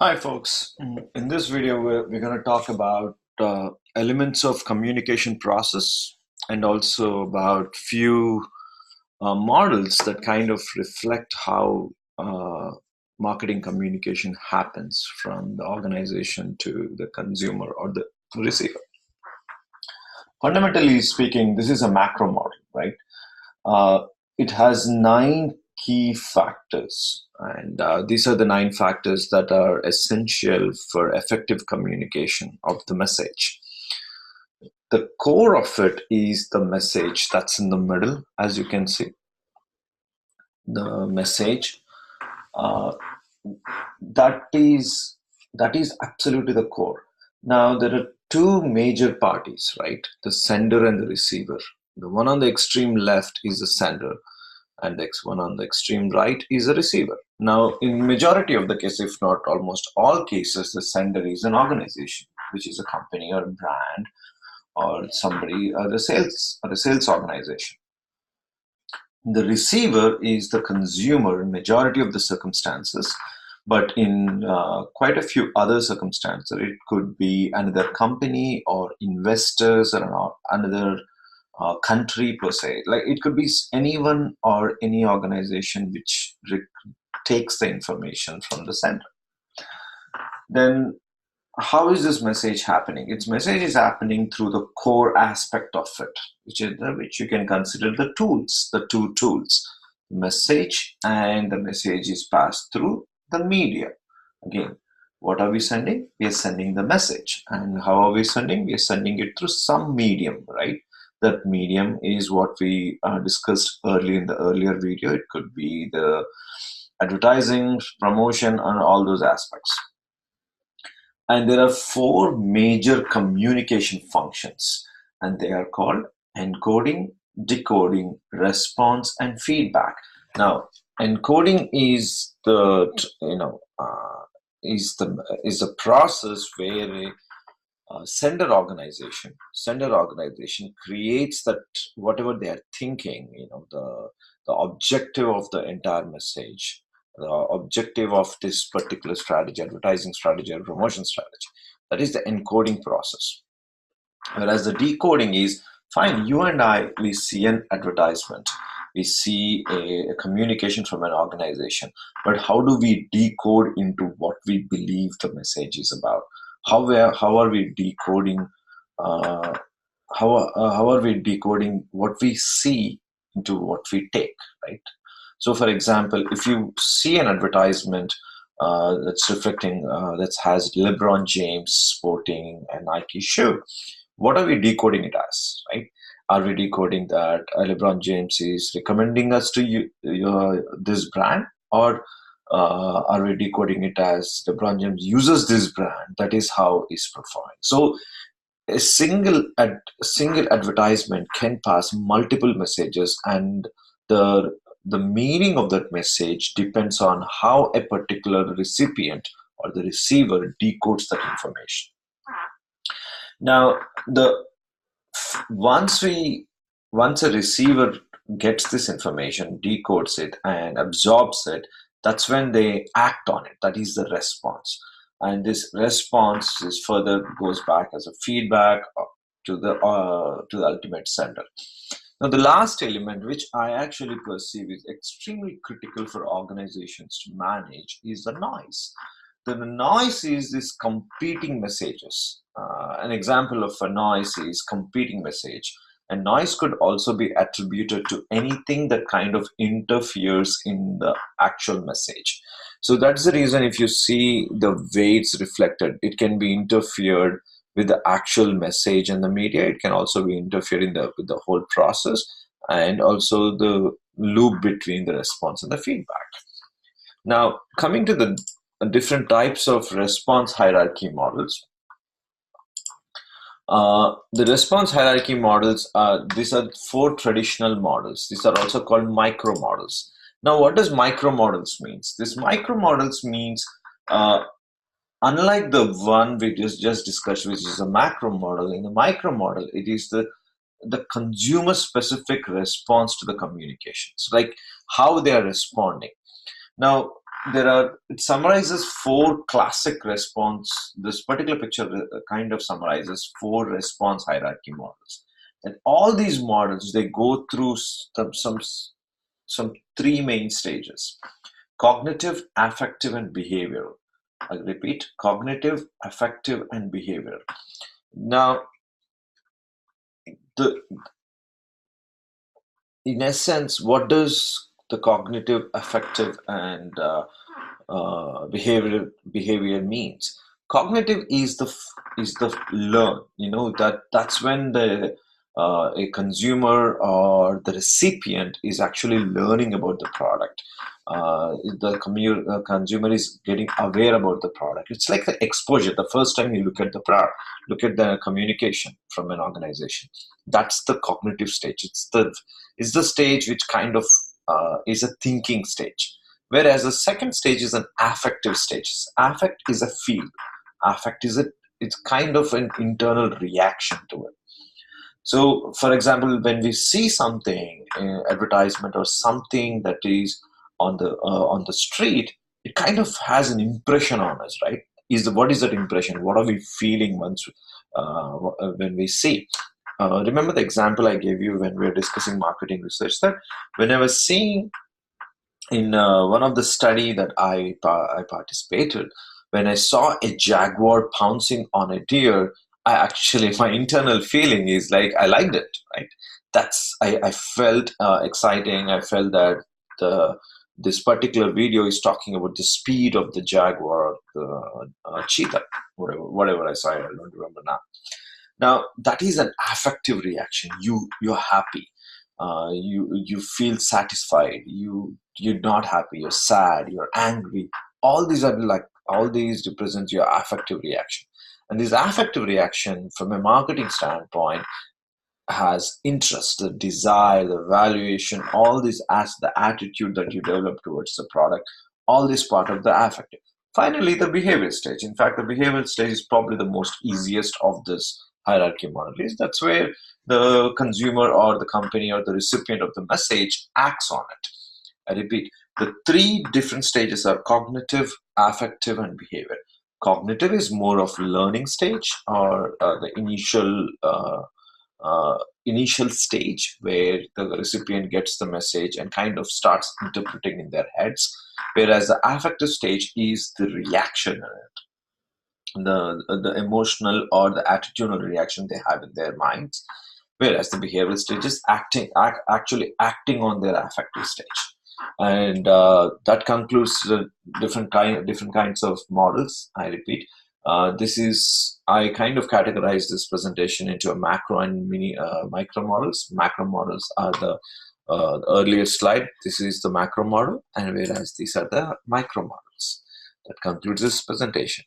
Hi, folks. In this video, we're going to talk about elements of communication process and also about few models that kind of reflect how marketing communication happens from the organization to the consumer or the receiver. Fundamentally speaking, this is a macro model, right? It has 9 key factors, and these are the 9 factors that are essential for effective communication of the message. The core of it is the message that's in the middle, as you can see. The message uh, that is absolutely the core. Now there are two major parties, right? The sender and the receiver. The one on the extreme left is the sender, and the one on the extreme right is a receiver. Now, in majority of the case, if not almost all cases, the sender is an organization, which is a company or a brand or somebody, or a sales organization. The receiver is the consumer in majority of the circumstances, but in quite a few other circumstances, it could be another company or investors or another country per se. Like it could be anyone or any organization which takes the information from the sender. Then how is this message happening? Its message is happening through the core aspect of it, which you can consider the tools, the two tools, message, and the message is passed through the media. Again, what are we sending? We are sending the message. And how are we sending? We are sending it through some medium, right? That medium is what we discussed earlier in the earlier video. It could be the advertising, promotion, and all those aspects. And there are 4 major communication functions, and they are called encoding, decoding, response, and feedback. Now, encoding is the is the process where a sender organization creates that whatever they are thinking, the objective of the entire message, the objective of this particular strategy, advertising strategy or promotion strategy. That is the encoding process. Whereas the decoding is fine, you and I, we see an advertisement, we see a communication from an organization, but how do we decode into what we believe the message is about? How are we decoding? Uh, how are we decoding what we see into what we take, right? So, for example, if you see an advertisement that's reflecting that has LeBron James sporting a Nike shoe, what are we decoding it as, right? Are we decoding that LeBron James is recommending us to this brand, or are we decoding it as LeBron James uses this brand? That is how he's performing. So a single advertisement can pass multiple messages, and the meaning of that message depends on how a particular recipient or the receiver decodes that information. Now, the once a receiver gets this information, decodes it, and absorbs it, that's when they act on it. That is the response, and this response is further goes back as a feedback to the ultimate sender. Now, the last element, which I actually perceive is extremely critical for organizations to manage, is the noise. The noise is this competing messages. An example of a noise is competing message. And noise could also be attributed to anything that kind of interferes in the actual message. So that's the reason if you see the way it's reflected, it can be interfered with the actual message and the media. It can also be interfering with the whole process, and also the loop between the response and the feedback. Now, coming to the different types of response hierarchy models. The response hierarchy models, these are 4 traditional models. These are also called micro models. Now, what does micro models means? This micro models means, unlike the one we just discussed, which is a macro model, in the micro model, it is the consumer specific response to the communications, like how they are responding. Now, it summarizes four classic response. This particular picture kind of summarizes four response hierarchy models, and all these models, they go through some three main stages: cognitive, affective, and behavioral. I repeat: cognitive, affective, and behavioral. Now, the in essence, what does the cognitive, affective, and behavior means? Cognitive is the learn. That's when the a consumer or the recipient is actually learning about the product. The consumer is getting aware about the product. It's like the exposure. The first time you look at the product, look at the communication from an organization. That's the cognitive stage. It's the stage which kind of is a thinking stage. Whereas the second stage is an affective stage. Affect is a feel. Affect is it's kind of an internal reaction to it. So, for example, when we see something, advertisement or something that is on the street, it kind of has an impression on us, right? What is that impression? What are we feeling when we see? Remember the example I gave you when we were discussing marketing research, that when I was seeing in one of the study that I participated, when I saw a jaguar pouncing on a deer, I actually my internal feeling is like I liked it, right? I felt exciting. I felt that the this particular video is talking about the speed of the jaguar, the cheetah, whatever I saw. I don't remember now. Now that is an affective reaction. You're happy. You feel satisfied. You're not happy. You're sad. You're angry. All these represent your affective reaction. And this affective reaction, from a marketing standpoint, has interest, the desire, the valuation, all this as the attitude that you develop towards the product, all this part of the affective. Finally, the behavioral stage. In fact, the behavioral stage is probably the most easiest of this hierarchy model. That's where the consumer or the company or the recipient of the message acts on it. I repeat, the three different stages are cognitive, affective, and behavior. Cognitive is more of learning stage, or the initial stage where the recipient gets the message and kind of starts interpreting in their heads, whereas the affective stage is the reaction, the emotional or the attitudinal reaction they have in their minds, whereas the behavioral stage is actually acting on their affective stage. And that concludes the different kinds of models. I repeat, this is I kind of categorize this presentation into a macro and micro models. Macro models are the earlier slide. This is the macro model, and whereas these are the micro models. That concludes this presentation.